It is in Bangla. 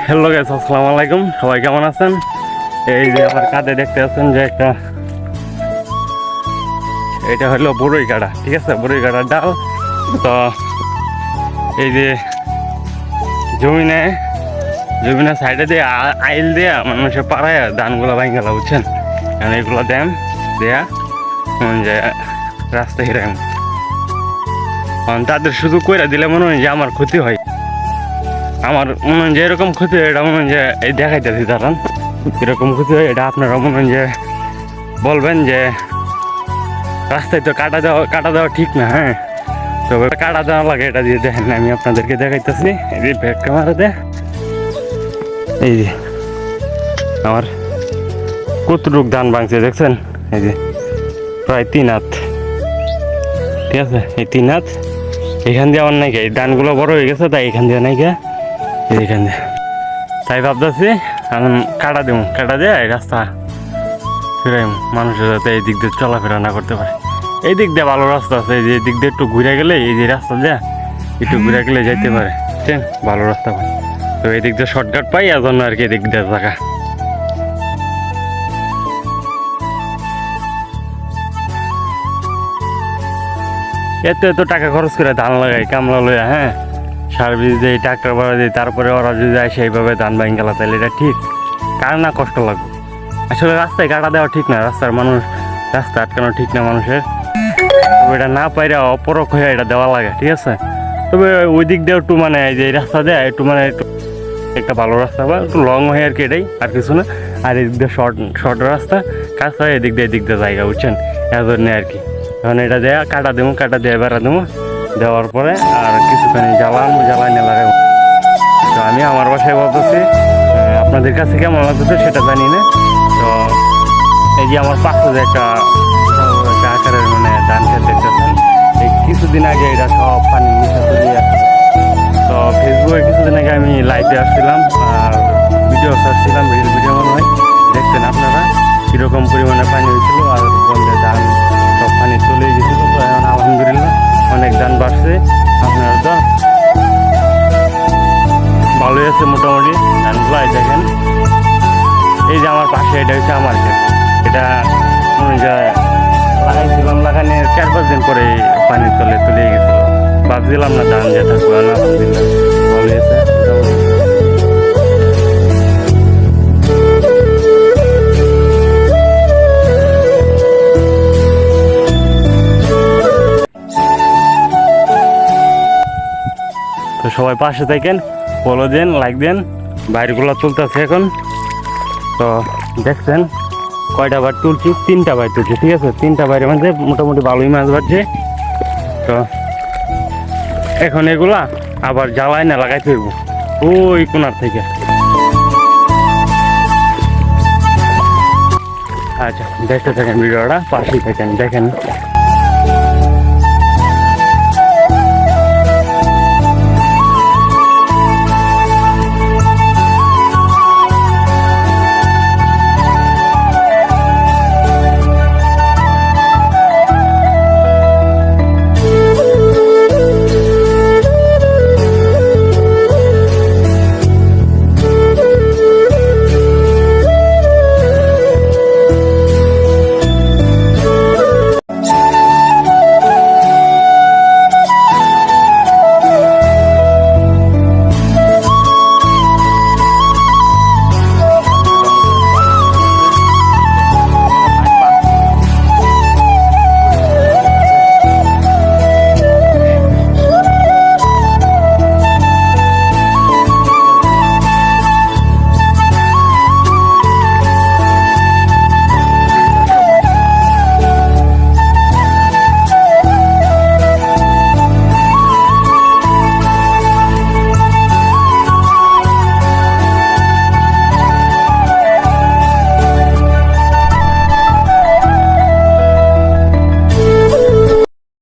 হ্যালো গাইস, আসসালামু আলাইকুম। সবাই কেমন আছেন? এই যে আমার কাঁধে দেখতে পাচ্ছেন যে এটা হলো বড়ই কাটা, ঠিক আছে, বড়ই কাটার ডাল। তো এই যে জমিনে সাইডে দিয়ে আইল দেয়া মানুষের পাড়ায় ধানগুলো ভাঙ গেল, বুঝছেন? কারণ এগুলো দেয়া যে রাস্তা হিরাম তাদের শুধু কইরা দিলে মনে হয় যে আমার ক্ষতি হয়। আমার মনে হয় যে এরকম ক্ষতি হয়, এটা মনে হয় যে এই দেখাইতেছি দাঁড়ান এরকম ক্ষতি হয়। এটা আপনারা মনে হয় যে বলবেন যে রাস্তায় তো কাটা দেওয়া ঠিক না। হ্যাঁ, তো কাটা দেওয়া লাগে, এটা দিয়ে দেখেন আমি আপনাদেরকে দেখাইতেছি। এই যে ব্যাক ক্যামেরাতে এই যে আমার কতটুক ধান ভাঙছে দেখছেন? এই যে প্রায় 3 হাত, ঠিক আছে, এই 3 হাত। এখান দিয়ে আমার নাই, এই ধানগুলো বড় হয়ে গেছে তাই এখান দিয়ে নাই গা, এইখান দিয়ে। তাই ভাবতেছি এখন কাটা দিয়ে এই রাস্তা ফিরাই, মানুষের যাতে এই দিক দিয়ে চলাফেরা না করতে পারে। এই দিক দিয়ে ভালো রাস্তা আছে, এই যে দিক দিয়ে একটু ঘুরে গেলে, এই যে রাস্তা দিয়ে একটু ঘুরে গেলে যাইতে পারে, বুঝছেন? ভালো রাস্তা পাই, তো এই দিক দিয়ে শর্টকাট পাই, আর জন্য আর কি এই দিক দিয়ে থাকা। এত টাকা খরচ করে ধান লাগাই, কামলা লইয়া, হ্যাঁ, সার বীজ দিই, ট্রাক্টর ভাড়া দিই, তারপরে ওরা যদি যায় সেইভাবে ধান ভাঙ গেলা, তাহলে এটা ঠিক? কার না কষ্ট লাগবে? আসলে রাস্তায় কাটা দেওয়া ঠিক না, রাস্তা আটকানো ঠিক না মানুষের। তবে এটা না পাইরা অপরক হয়ে এটা দেওয়া লাগে, ঠিক আছে। তবে ওই দিক দিয়ে একটু মানে এই যে রাস্তা দেয় একটু মানে একটু একটা ভালো রাস্তা বা একটু লং হয় আর কি, এটাই আর কিছু না। আর এদিক দিয়ে শর্ট রাস্তা, কাজ হয় এদিক দিয়ে জায়গা, বুঝছেন? এর জন্য আর কি এখন এটা দেয়া কাটা দিয়ে বেড়া দেবো, দেওয়ার পরে আর কিছুখানি জ্বালাই না লাগাবো। তো আমি আমার বাসায় বলতেছি, আপনাদের কাছে কেমন লাগতেছে সেটা জানি না। তো এই যে আমার পাশে যে একটা আকারের মানে ধান খেত দেখতেছেন, এই কিছুদিন আগে এটা সব পানি মিশা চলে আসছে। তো ফেসবুকে কিছুদিন আগে আমি লাইভে আসছিলাম আর ভিডিও ছাড়ছিলাম, ভিডিও মনে হয় দেখছেন আপনারা কীরকম পরিমাণে পানি হয়েছিল। আর বললে ধান সব পানি চলে গেছিলো। তো এখন আলহামদুলিল্লাহ অনেক ধান বাড়ছে, আপনারা তো ভালোই আছে মোটামুটি ধানগুলো। দেখেন এই যে আমার পাশে এটা হচ্ছে আমার ক্ষেত, এটা লাগাইছিলাম, লাগানোর 4-5 দিন পরে পানি চলে গেছিল। ভাবছিলাম না ধান যে থাকবে, আলহামদুলিল্লাহ ভালোই আছে। তো সবাই পাশে থাকেন, ফলো দেন, লাইক দেন। বাইরগুলো চলতেছে এখন। তো দেখছেন কয়টা বার তুলছি? 3টা বাইর তুলছি, ঠিক আছে। 3টা বাইরের মধ্যে মোটামুটি ভালোই মাছ বাড়ছে। তো এখন এগুলা আবার জ্বালাই না লাগাইতে হইব ওই কোনার থেকে। আচ্ছা, দেখতে থাকেন ভিডিওটা, পাশেই থাকেন, দেখেন।